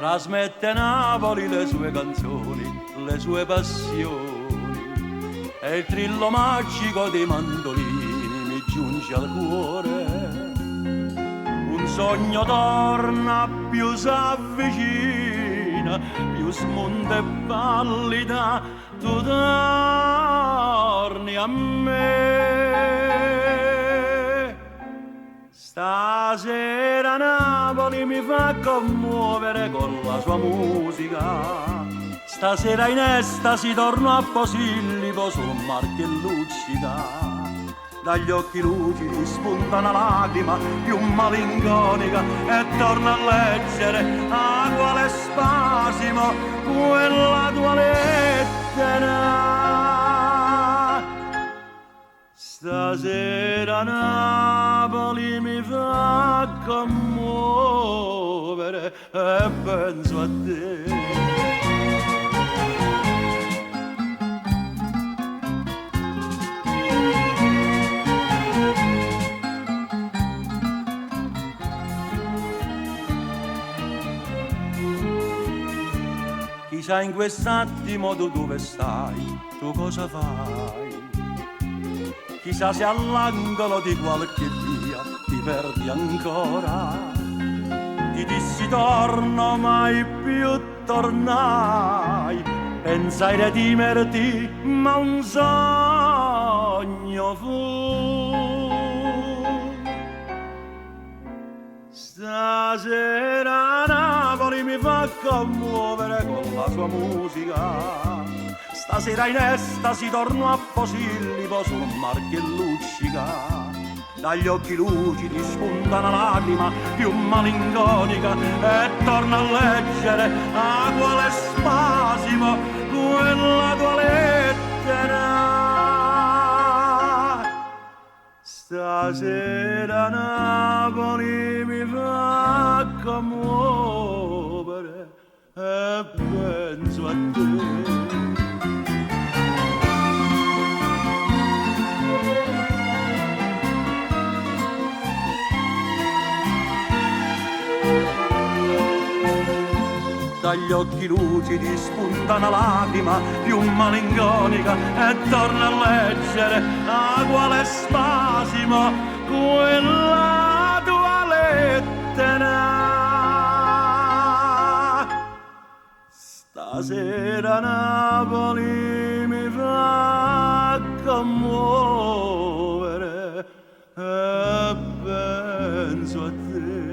trasmette a Napoli le sue canzoni, le sue passioni, e il trillo magico dei mandolini mi giunge al cuore. Un sogno torna, più s'avvicina, più smonta e pallida, tu torni a me. Stasera Napoli mi fa commuovere con la sua musica. Stasera in estasi torno a Posillipo sul mar che luccica. Dagli occhi lucidi spunta una lacrima più malinconica e torna a leggere a quale spasimo quella tua lettera. Stasera Napoli mi fa commuovere e penso a te. Chissà in quest'attimo tu dove stai, tu cosa fai? Chissà se all'angolo di qualche via ti perdi ancora. Ti dissi torno, mai più tornai. Pensai redimerti, ma un sogno fu. Stasera Napoli mi fa commuovere con la sua musica. Stasera in estasi torno a Posillipo sul mar che luccica. Dagli occhi lucidi spunta una lacrima più malinconica e torna a leggere a quale spasimo quella tua lettera. Stasera Napoli mi fa commuovere e penso a te. Dagli occhi lucidi spunta una lacrima più malinconica e torna a leggere a quale spasimo quella tua lettera. Stasera Napoli mi fa commuovere e penso a te.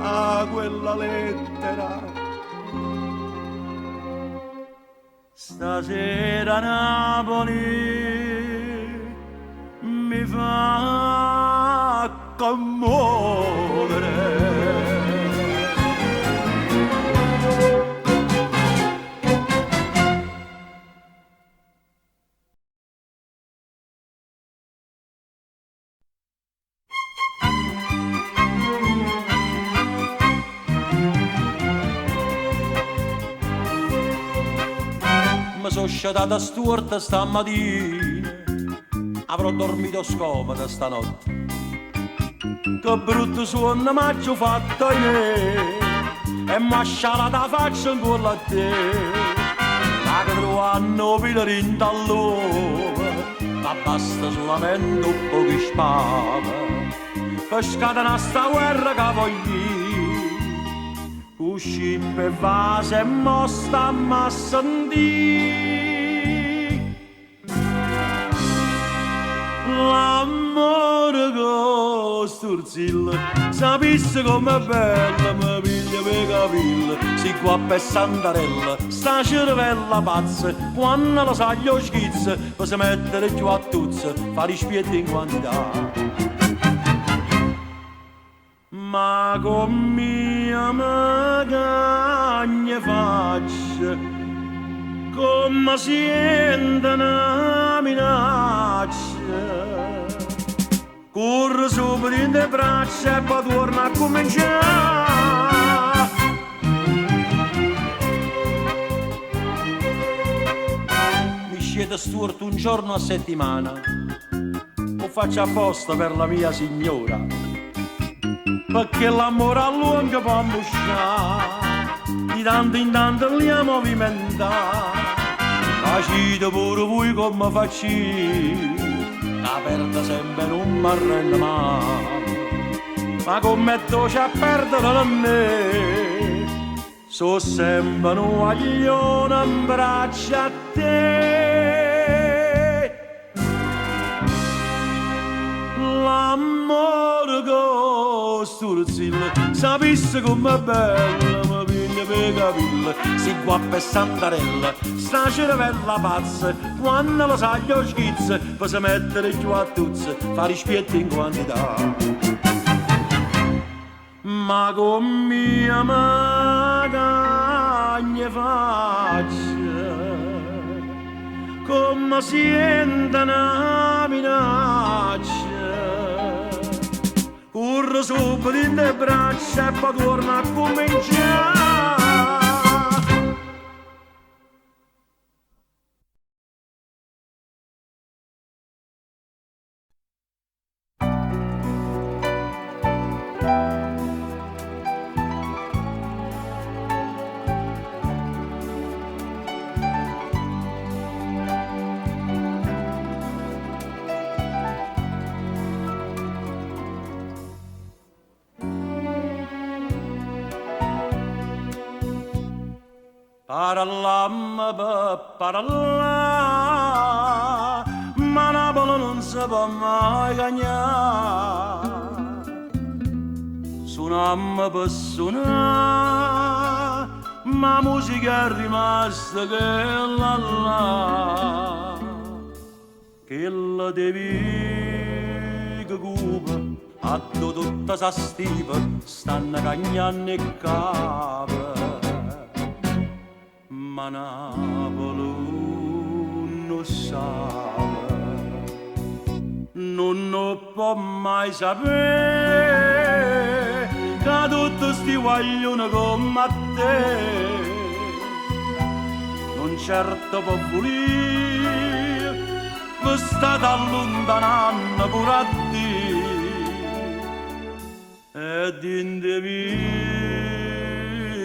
A quella lettera. Stasera Napoli mi fa commuovere. Mi sono sciatata storta stamattina, avrò dormito scomoda stanotte. Che brutto suono m'ha fatto io e m'ha scialata la faccia in quella a te. Ma che trovano pilari in tallone, ma basta solamente un po' di spada per scatenare sta guerra che voglio. Uscì per vase e mosta a sentì l'amore con sturzilla. Sapesse com'è bella, mi piglia per capilla. Si qua per Santarella, sta cervella pazza, quando la sa gli schizza, per si mettere giù a tuzza, fa gli spietti in quantità. Ma con mia magagna faccia, come sente una minaccia, corre sopra in le braccia e poi torna a cominciare. Mi scende storto un giorno a settimana, lo faccio apposta per la mia signora. perché l'amore a lungo può ambusciare, di tanto in tanto li a movimentare, facite pure voi come facci, la perda sempre non mi arrende mai, ma come dolce a perdere da me, so sempre un guaglione in braccia a te. L'amore con sturzilla, sapesse com'è bella, mi piglia per capilla, si guappa e santarella, sta cervella pazza, quando lo sa gli schizzi, per si mettere giù a tuzze, fa rispetto in quantità. Ma con mia magagna faccia, come sente una minaccia, corro subito in le braccia e poi torno a cominciare. Parallà, ma Napoli non si può mai cagnare. Suonammo per suonare, ma musica è rimasta quella là, quella devi che cupa, a tutta sa stiva, stanno cagnando e capa. Ma Napoli non sa, non può mai sapere che tutti sti guaglioni come te non certo può volere, che state allontanando pure a te e dindevi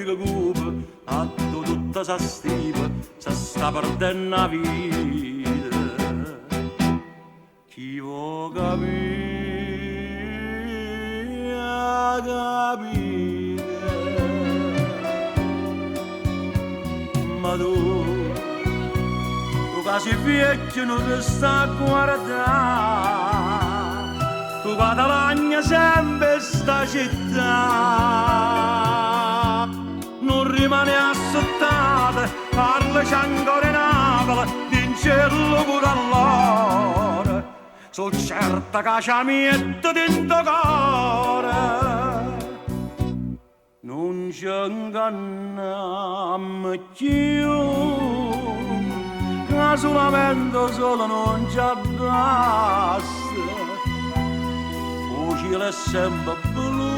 che cupa a tutta sa stiva, si sta perdendo la vita. Chi vuol capire, capire. Ma tu che sei vecchio non ti sta a guardare, tu guadagna sempre sta città. Non rimane assottata, parlaci ancora in Napoli, in cielo pure all'ora. So certa che c'è mietta dentro cuore, non ci inganniamo più, che solamente solo non ci abbassa, il cielo è sempre blu,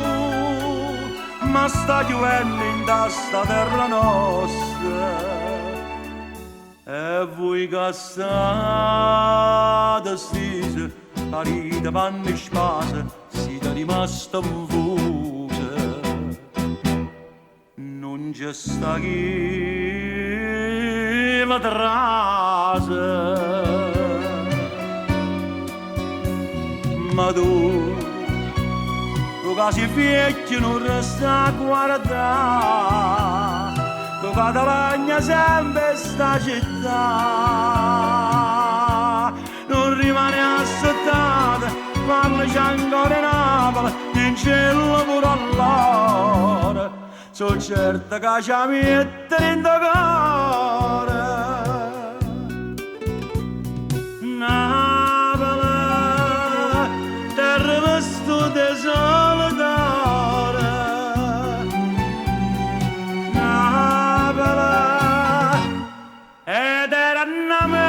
ma sta piovendo in sta terra nostra e voi che state stese parite panni spase siete rimasti confuse, non c'è sta chi la trase, ma tu che sei vecchio non resta a guardare, tu guadagna sempre sta città, non rimane assottata, quando c'è ancora in Napoli, in cielo pure all'ora, so certa che ci mette in cuore. Napoli, terra vesto tesoro, ed era una mente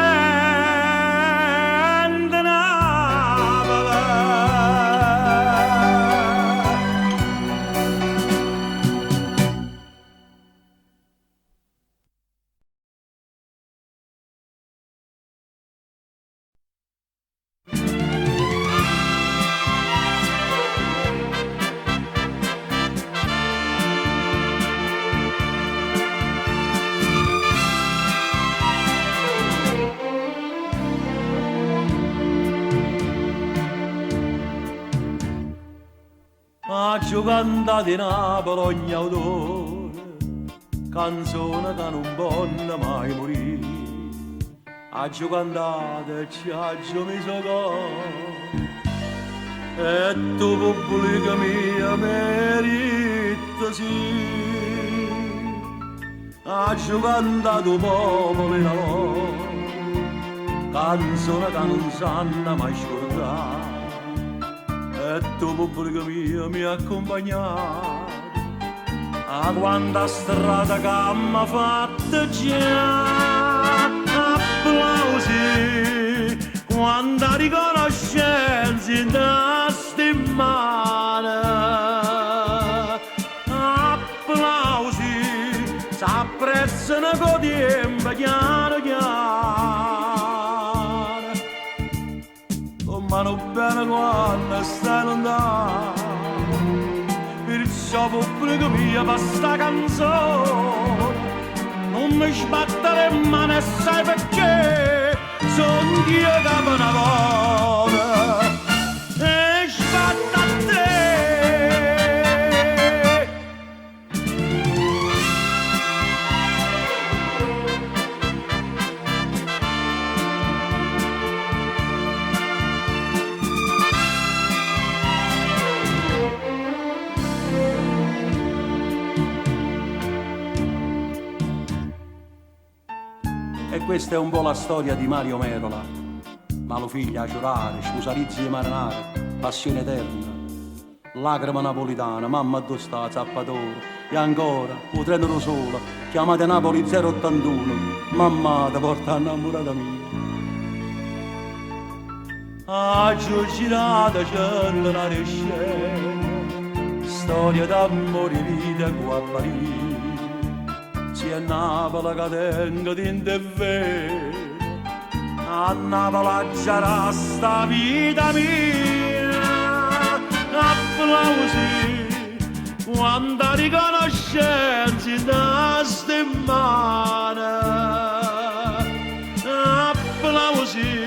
giocando di Napoli ogni autore, canzone che non può mai morire. A giocandate ci ha messo cuore e tu pubblica mia merita sì. A giocandate popolo in amore, canzone che non sanno mai scordare. E tu pubblica mia mi ha accompagnato a quanta strada che m'ha fatto già. Applausi quanta riconoscenza da stimare. Applausi s'apprezzano con tempo chiaro chiaro. Con mano bene quando stai lontano, perciò pubblico mia per sta canzone non mi sbattere in mano e sai perché? Sono io che me ne vuole e sbatta a te. E questa è un po' la storia di Mario Merola, malo figlia a giurare, scusalizzi di marinare, passione eterna, lacrima napolitana, mamma dove sta, zappatore, e ancora, un treno solo, chiamate Napoli 081, mamma ti porta innamorata mia. A girata centenaria scena, storia d'amore e vita qua a Parigi. Se a Napoli che tengo dentro è vero, a Napoli c'era sta vita mia. Applausi, quanta riconoscenza da stimare. Applausi,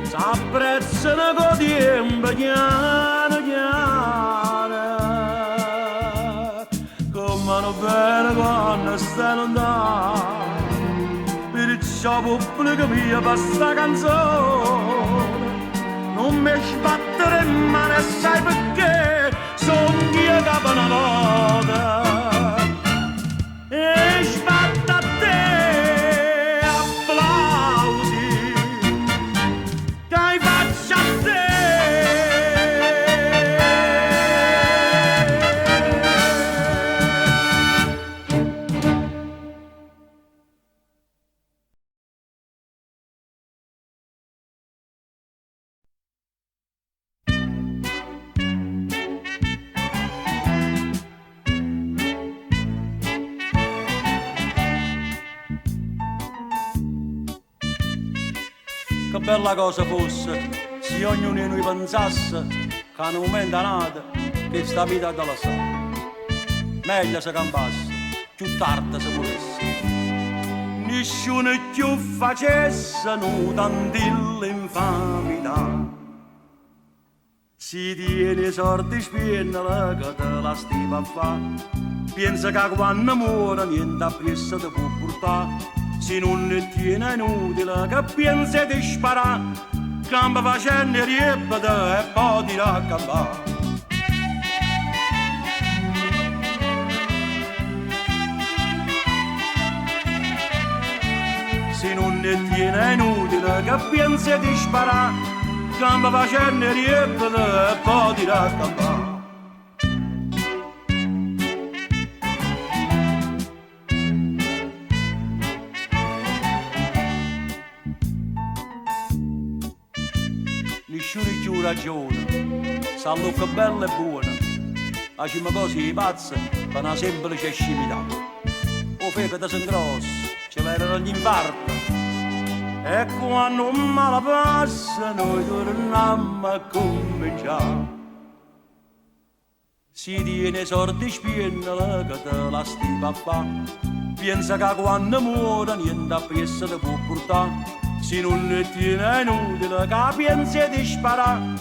s'apprezzano con tempo chiaro chiaro. Mano bene quando stai lontano, perciò pubblica mia per sta canzone non mi sbattere in mano e sai perché? Sono io che me ne vado e sbatta a te. Applausi che faccio a te. Che bella cosa fosse se ognuno di noi pensasse che a un momento è nata che sta vita da lasciare. Meglio se campasse, più tardi se volesse. Nessuno più facesse nuda l'infamità. Si tiene sordi spiennala che te la stiva a fa. Pensa che quando muore niente appresso ti può portare. Se non ne tiene inutile che pensi di sparare, campa facendo ripete e poi ti raccampare. Se non ne tiene inutile che pensi di sparare, campa facendo ripete e poi ti raccampare. Nessuno più ragione, sa che bella e buona, facciamo cose pazze per una semplice scimità. O febbra si ingrossa, ce l'erano gli infarti, e quando un male passa noi torniamo a cominciare. Si tiene sordi spiennala che te la stiva a fa, pensa che quando muore niente appresso ti può portare. Se non ne tiene inutile che pensi di sparare,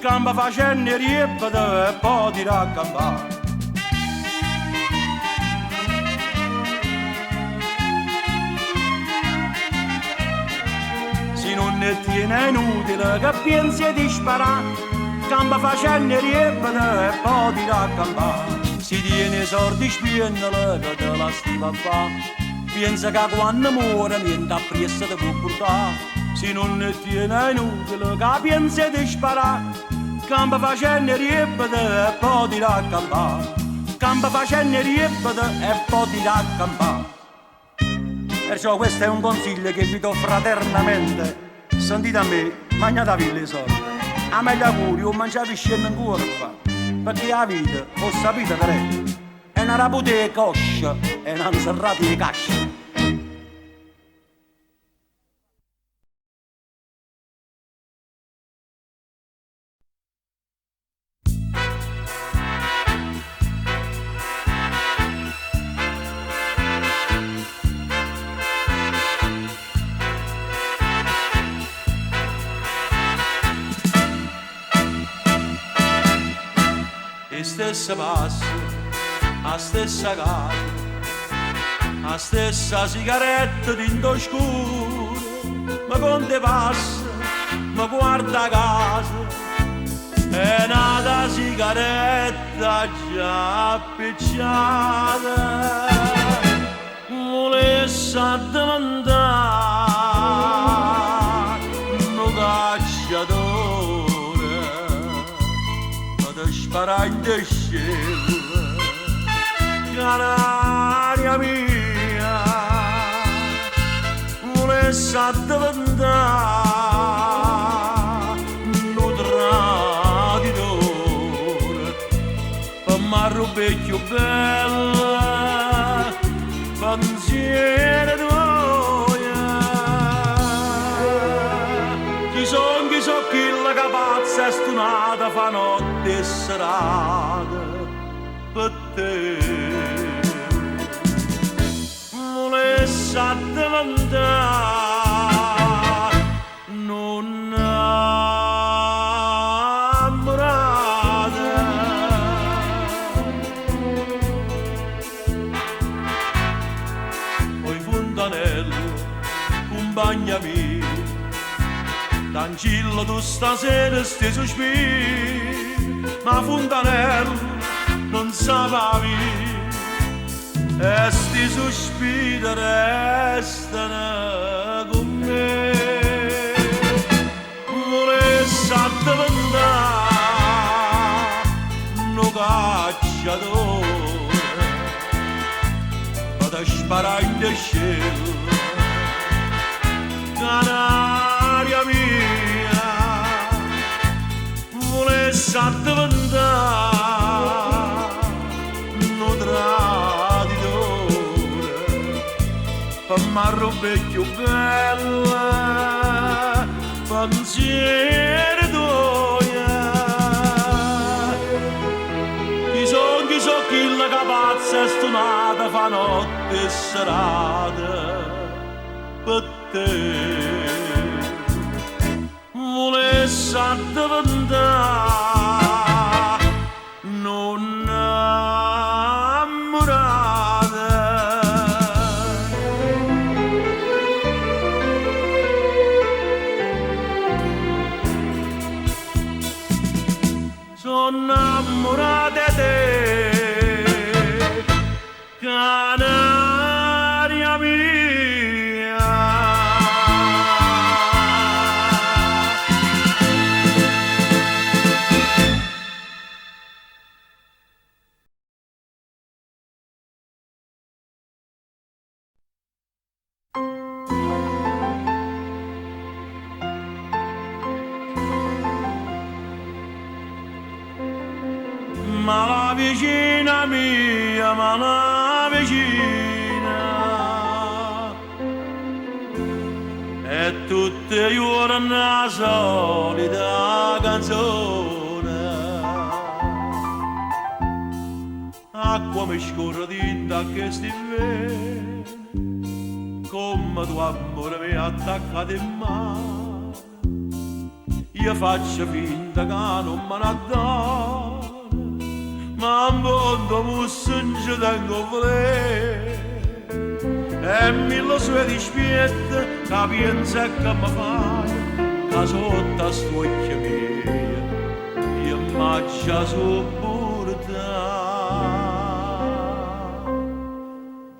Campa facendo riepata e poi ti raccampare. Se non ne tiene inutile che pensi di sparare, campa facendo riepata e poi ti raccampare. Si tiene i sordi spiennele che te la stiva fa, pensa che quando muore niente appresso ti può portare. Se non ne tiene inutile che pensi di sparare, campa facendo riepata e poi ti raccampare. Campa facendo riepata e poi ti raccampare. Perciò questo è un consiglio che vi do fraternamente. Sentite a me, mangiatevi le soldi. A me gli auguri, o mangiate scena in curva. Perché la vita, ho sapete per è una raputa di coscia e una serrata di cascia. Stessa passa, a stessa casa, a stessa sigaretta d'into scuro, ma quando passa, ma guarda a casa, è nata sigaretta già appicciata, volesse addimandare, un cacciatore, spara in descella, canaria mia, volesse addiventare un traditore, per m'arrubare più bella, pensiero d'oia. Chi so chi la capazza è stunata fa notte e serata per te. Volesse addiventare non innamorata. Poi fontanello, compagna mia, Tancillo tu stasera sti sospiri, ma fontanello non sapevi, e sti sospiri restano con me. Volesse addiventare un cacciatore, ma ti spara in descella, canaria mia, volesse addiventare un traditore, per m'arrubare più bella, pensiero d'oia. Chi so chi la capazza è stunata fa notte e serata per te. Volesse addiventare non innamorata. Sono innamorata di te, canaria mia. Ma la vicina mia, ma la vicina, è tutte gli ore una solita canzone. Acqua mi scorre tinta che sti vene, come tuo amore mi attacca in mano. io faccio finta che non me ne do, ma in fondo musso non ci tengo a volere. E mille sue dispiette che pensa che mi fai, che sotto a sto occhio mio io m'accia sopportare.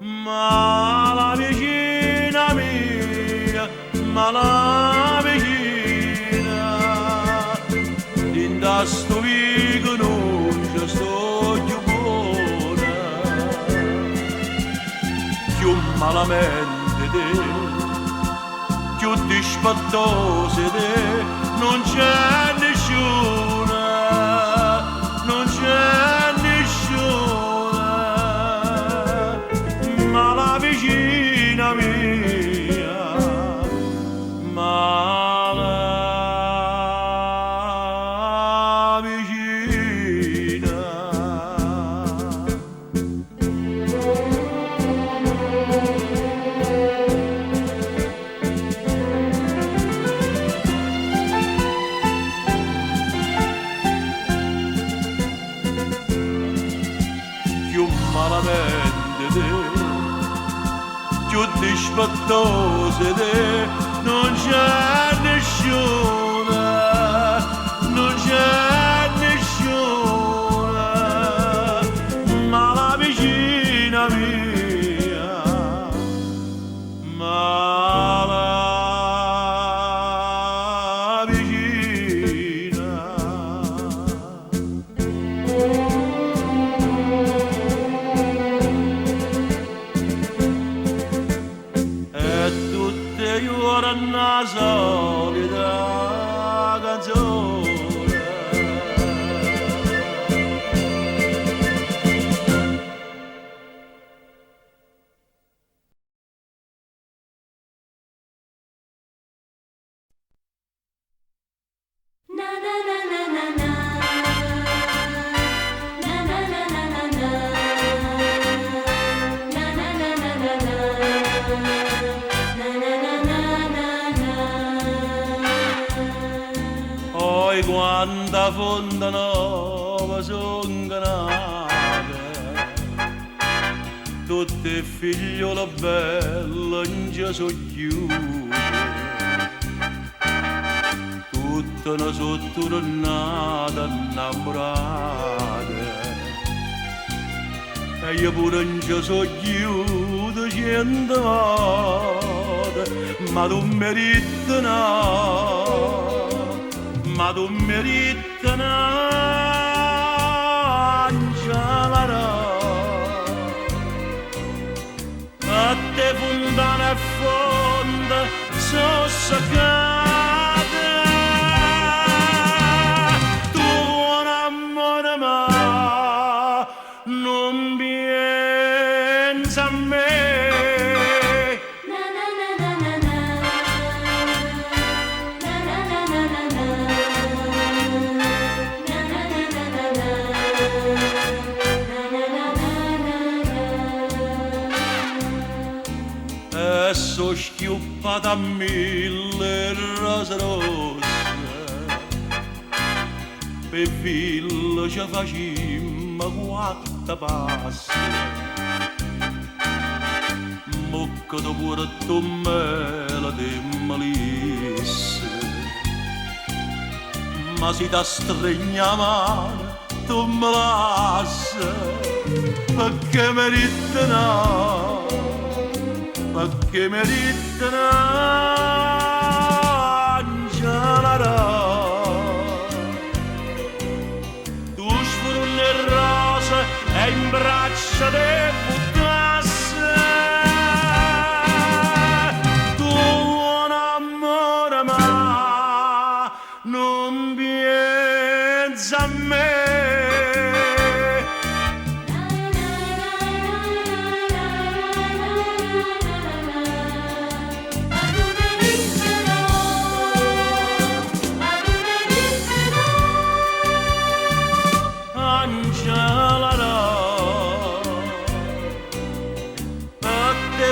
Ma la vicina mia, ma la vicina, in sto vico non ci sto più buona, più malamente te, più dispettose te, non c'è nessuna, non c'è nessuna, ma la vicina mia, ma la vicina. Più malamente te, più dispettose te, non c'è nessuna, non c'è nessuna, ma la vicina mia, ma la vicina. E tutte le ore una solita canzone. Na na na na na na. Na na na na na na. Na na na na na na. Na na na na na na. Oi quanta fonda nuova son canate, tutte figliole belle in già so chiuse, tutte ne sotto nata innamorate, e io pure in già so chiuso 100 volte, ma tu meriti no. Ma tu meriti un'angelara, a te fondana e fonda sono saccate, tu buon amore ma non pensa a me. Na na na na na na. Na na na na na na. Na na na na na na. Na na na na na. E so schiuppata a 1000 rose rosse, per villa ci facimmo 4 passi, mucca tu pure tu me la demolisse, ma si da stregna mano tu me lasci, perché merita no, perché merita un'angelara. Tu sfurni e rose e in braccia te buttasse, tu buon amore ma non pensa a me.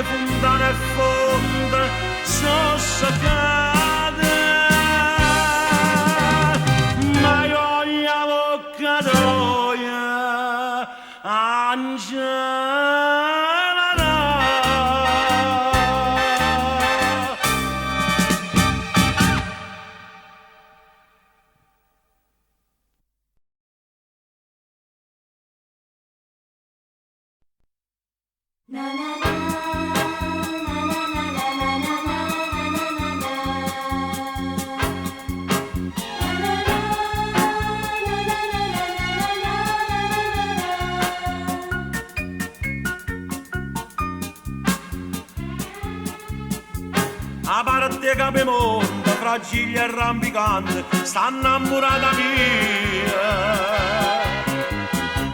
Fontane e fonde sono saccate, A parte capimonte, fragile e rampicante, sta innamorata mia,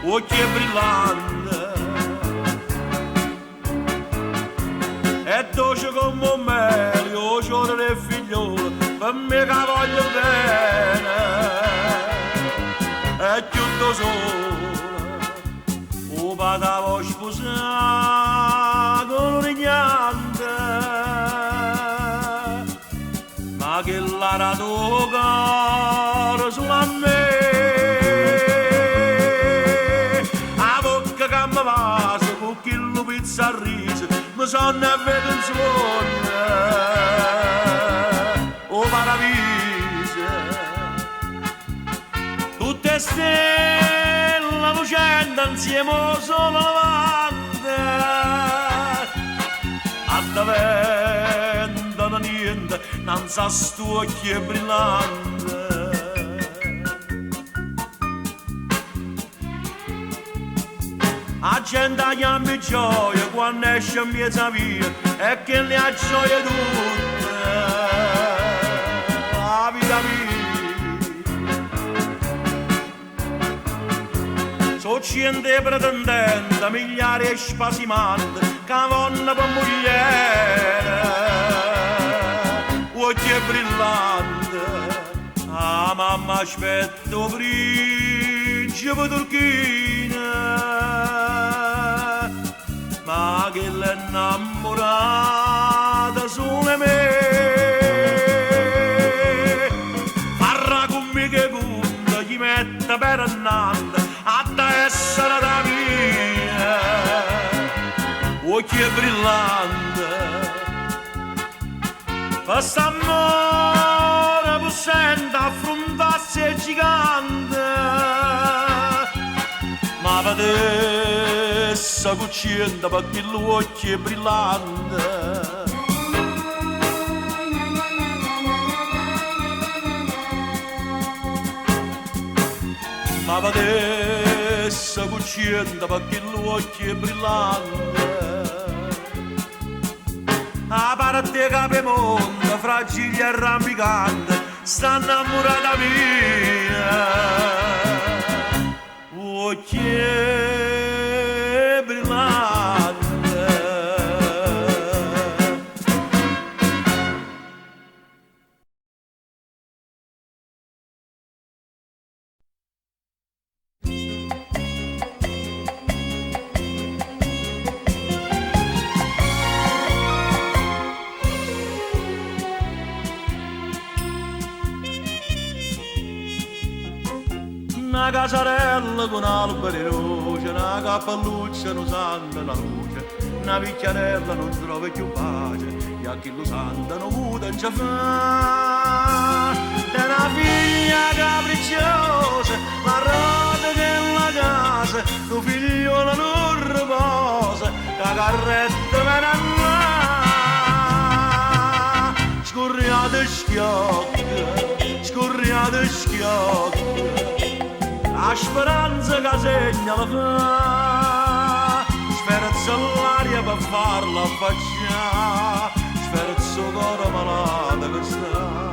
occhi brillanti, e dolce come un mele, o giorno del figliolo, per me che voglio bene, e chiudo solo, o padavo sposato con un rignante, ma che la ratoca sulla me, a bocca che mi vaso, con chi lo pizza a riso, mi sonno e vedo un suono, o paradiso, tutte stelle lucendo insieme solo davanti, a davvero niente, non sa sto occhio brillante. La gente chiama gioia quando esce in mezza via e che le ha gioia tutte, la vita mia. So gente pretendente, migliaia e spasimanti, che vanno per mogliere, occhi brillanti, a mamma aspetto principe turchina, ma che l'è innamorata solo me, farà con me che punta, gli mette per annante, a essere da mia, occhi brillanti. Quest'amore possente affrontarsi è gigante, ma vedesse cuccienda perché l'occhio è brillante. Ma vedesse cuccienda perché l'occhio è brillante. A parte capimonte, fragile e rampicante, sta innamorata mia, occhi brillanti. Una casarella con alberi roce, una cappelluccia non santa la luce, una picchiarella non trova più pace, e a chi lo santa non muta non ci fa. È una figlia capricciosa, la roda della casa, tuo figlio non riposa, la carretta viene a là. Scorriate schiocca, scorriate schiocca, la speranza che segna la fa, sferza l'aria per farla affacciare, sferza il cuore malato che sta.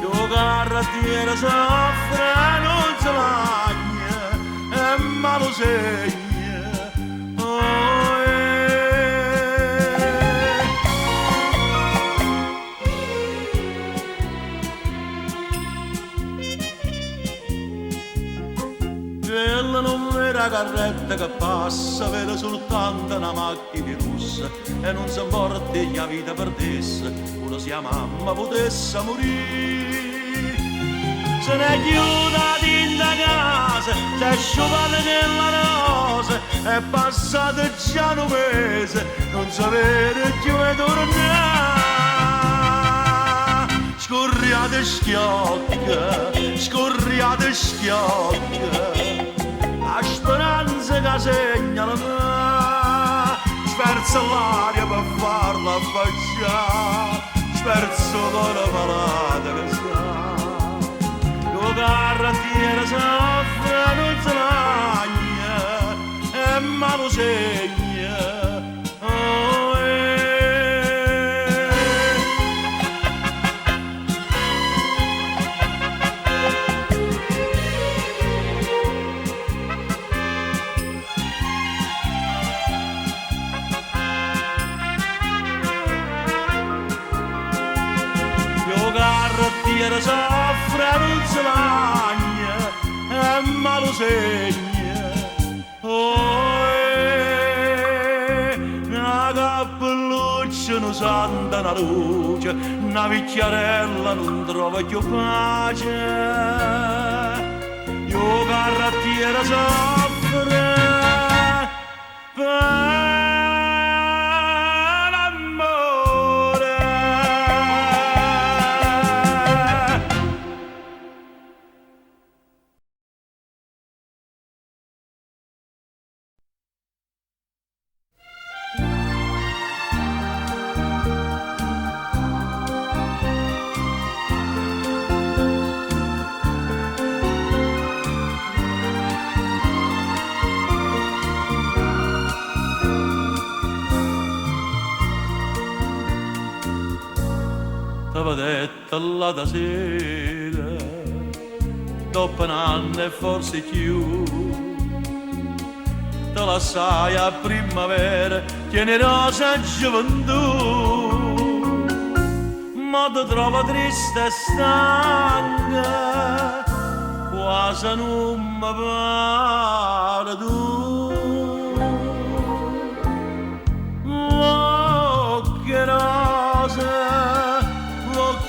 Io carrettiere soffre e non si lagna, e ma lo segna, oh, quella non vera carretta che passa, vede soltanto una macchina russa e non si importa che la vita perdesse, pure se la mamma potesse morire. Se ne è chiusa in casa, si è sciupata nella rosa è passato già un mese, non sapere più e tornare. Scorriate schiocca, scorriate schiocca, la speranza che segna la me, sperza l'aria per farla affacciare, sperzo con la malata che sta. Lo carrettiere soffre, non se lagna, e ma lo segna. Oh, carrettiere soffre non se lagna e ma lo segna. Oh, una cappelluccia non santa una luce, una vecchiarella non trova più pace. Io carrettiere soffre per t'avevo detto là da sera, dopo un anno e forse più, te la sai a primavera, tieni rosa gioventù, ma ti trovo triste e stanca, quasi non mi pare tu.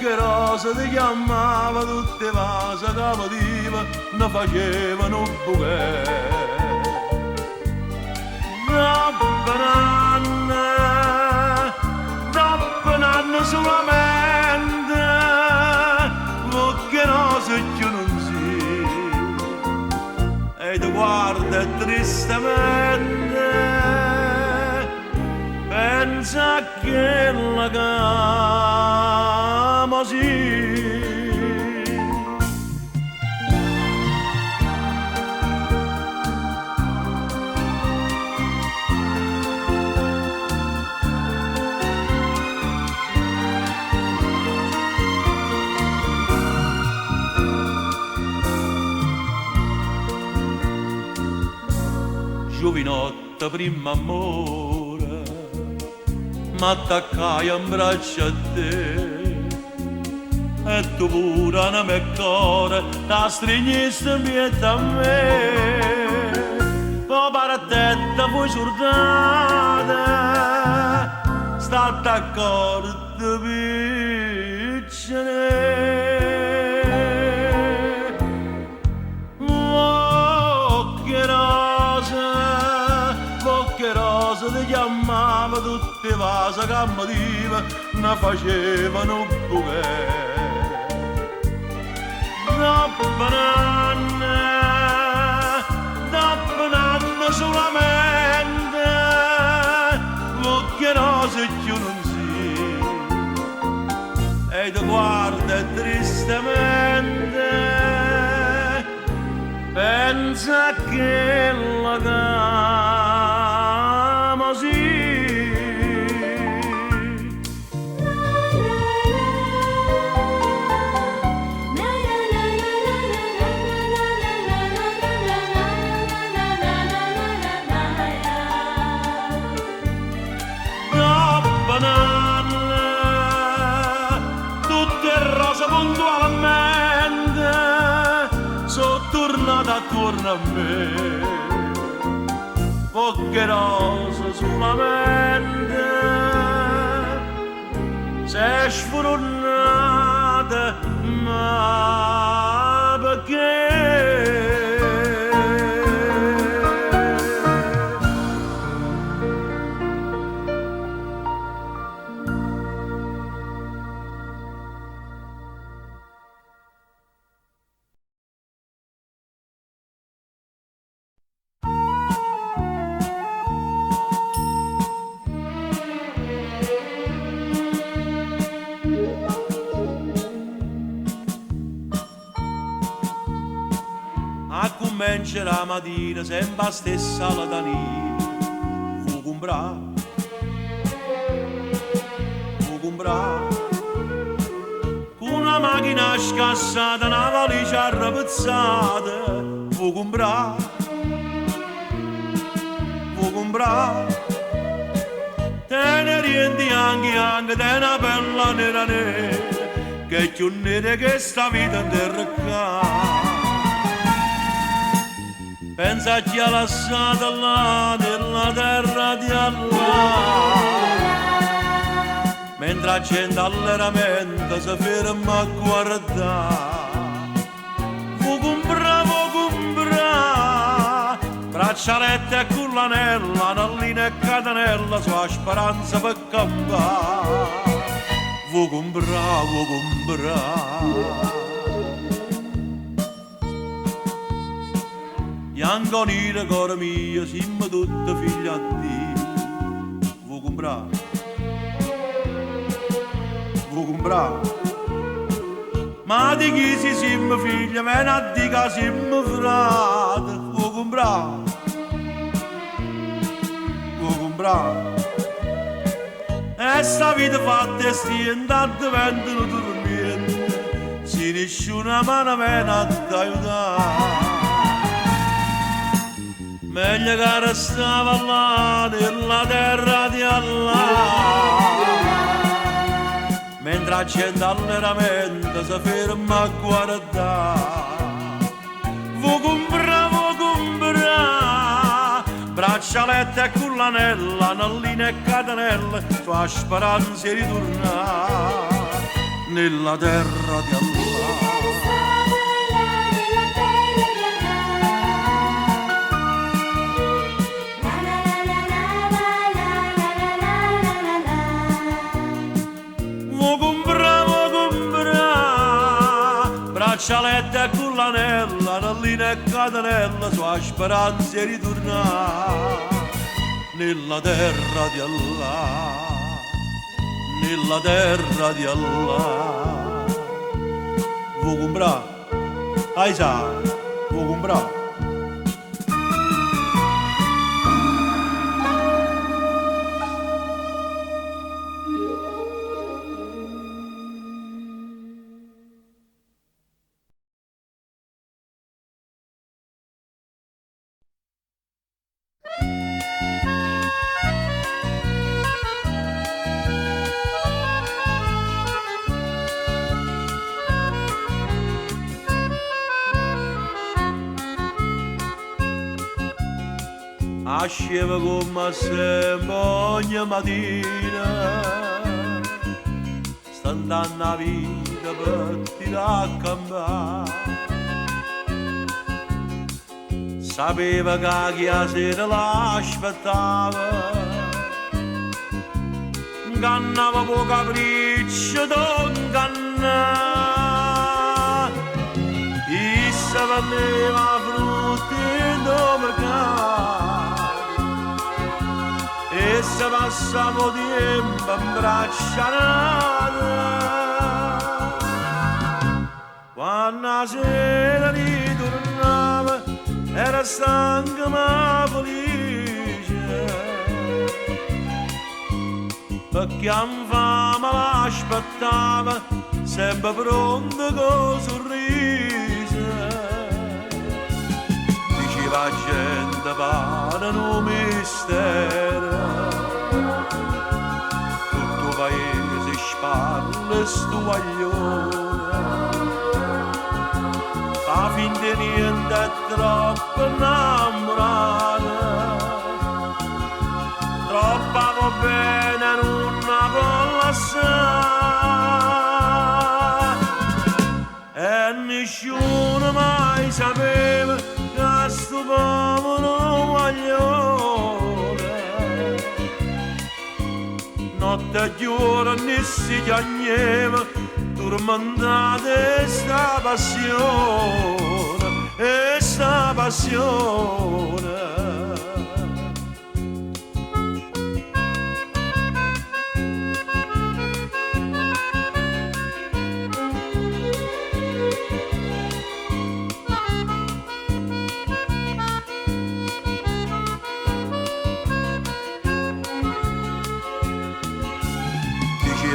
Che rosa ti chiamava, tutte vase capativa, ne facevano un bouquet. Dopo un anno solamente, che rosa più non si, e ti guarda tristemente, pensa che la cama sì. Giovinotta prima amore, m'attaccai in braccio a te, e tu pure non mi cuore, la stringiste mietta a me. Poi partetta fu giornata, sta d'accordo piccine. Che rosa ti chiamava, tutte vase cammativa, ne facevano un bouquet. Dopo un anno solamente, che rosa più non si, e ti guarda tristemente, pensa che la cama sì. Dopo un anno, tutte rose puntualmente, sono tornata attorno a me. Poche rose solamente, sei sfornata, ma perché? comincia la mattina sempre la stessa latanina. Fu comprare una macchina scassata, una valigia arrapezzata. Fu comprare te ne rienti anche te una bella nera nera, che è più nera che sta vita in terra qua. Pensa a chi ha lasciato là nella terra di Allah, mentre la gente alleramenta si ferma a guardare. Fu comprare braccialette e cullanella, annallina e catenella, sua speranza per campare. Fu comprare bianco nero cuore mio, siamo tutti figli a Dio. Fu comprare ma di chi si siamo figli, me ne dica siamo frate. Fu comprare e sta vita fatta e stienta diventano dormiente, se nessuna mano me ne aiutare. Meglio che restava là nella terra di Allah, mentre la gente alleramenta si ferma a guardare. Fu comprare braccialette e cullanella, annallina e catenella, tua speranza è ritornare nella terra di Allah. Braccialette e cullanella, annallina e catenella, sua speranza è ritornare nella terra di Allah, nella terra di Allah. Vuoi comprare? Hai sa, vuoi comprare? Asceva come sempre ogni mattina, sta andando a vita per tirare a campare. Sapeva che chi a sera l'aspettava, ingannava poco capriccio d'ingannare. Issa vendeva frutti in mercato e se passavo tempo in braccia nata. Quando la sera ritornava era stanca ma felice, perché in fame l'aspettava sempre pronta con sorriso. Diceva gente pare un mistero, tutto paese spalle sto guaglione, fa finta niente è troppo innamorata, troppa va bene non la può lasciare. E nessuno mai sapeva che sto povero guaglione notte e giorno ne si chiagneva, tormentate sta passione, e sta passione.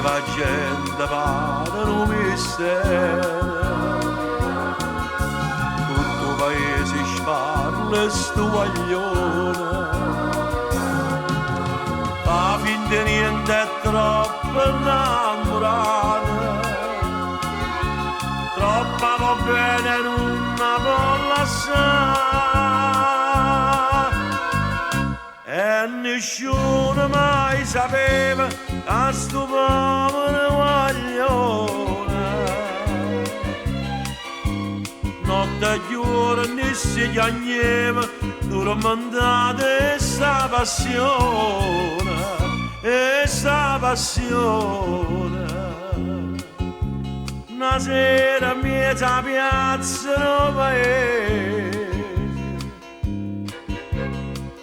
la gente pare un mistero, tutto il paese sparla sto guaglione, fa finta niente è troppo innamorata, troppa va bene non la può lasciare, e nessuno mai sapeva che sto povero guaglione notte e giorno si chiagneva tormentata sta passione, sta passione. Una sera in mezzo a piazza del paese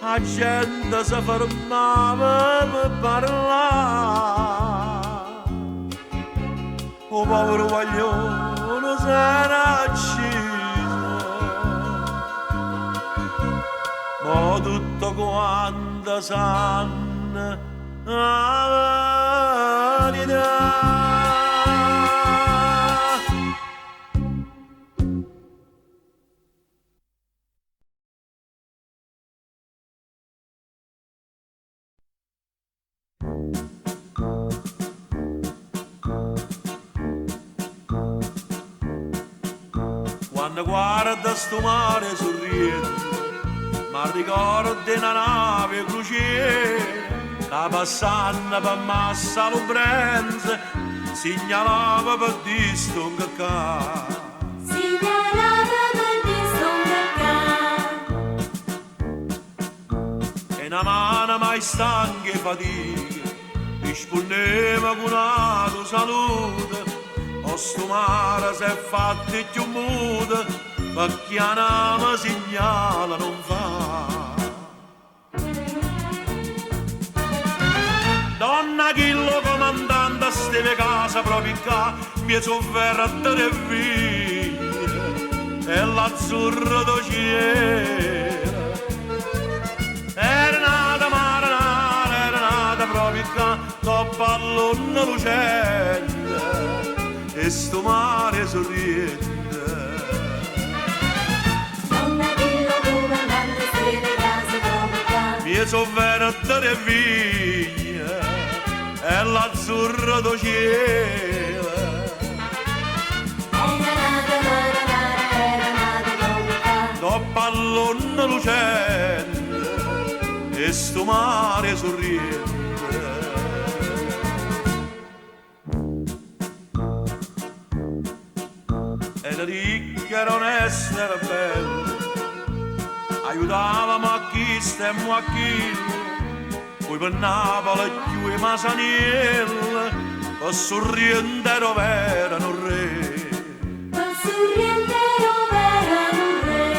la gente si fermava per parlare, o povero guaglione s'era ucciso, ma tutto quanto sanno la verità. Quando guarda sto mare sorridente, ma ricordo una nave crociera che passando per Massa Lubrense segnalava per distinguere qua. Segnalava per distinguere. E una mano mai stanca e fatica rispondeva con una salute. O sto mare si è fatto più muto perché la nave segnala non fa. Donna Chillo comandante steve casa proprio qua, mi sofferta e via, e l'azzurro do cielo era nata marinara, era nata proprio qua, dopo pallone lucente e sto mare sorridente. Donna Chillo comandante steve casa proprio qua, Mi sofferta e via, e l'azzurro do cielo era nata marinara, era nata proprio qua. dopo pallone lucente e sto mare sorridente. E la ricca era onesta, era bella, aiutavamo a chi stemmo a chi, poi per Napoli più i Masaniel, per sorriente era un re. Per sorriente erano un re.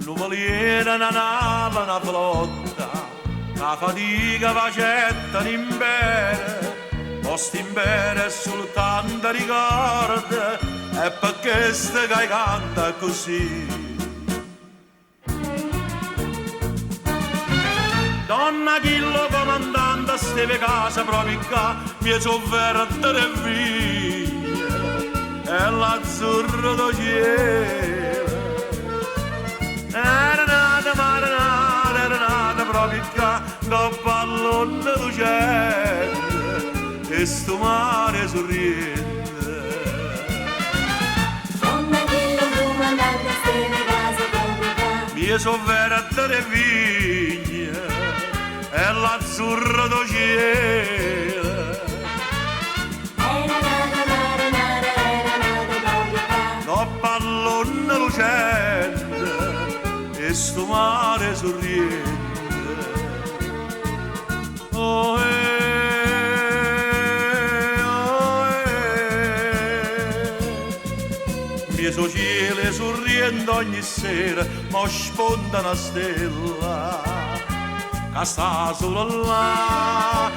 Nuvoliera, una nave, una flotta, la fatica facetta l'imbere, posti in bere soltanto ricorda, e perché ste che canta così. Donna Chillo comandante steve casa proprio qua, mi sofferta e via, e l'azzurro do cielo era nata marinara, era nata proprio qua, dopo pallone lucente e sto mare sorridente. Donna Chillo comandante steve casa proprio qua, Mi sofferta e vigna e l'azzurro do cielo era nata marinara, era nata proprio qua. dopo pallone lucente e sto mare sorridente. Oh, mie cielo sorriendo ogni sera, ma sponda una stella che sta solo là.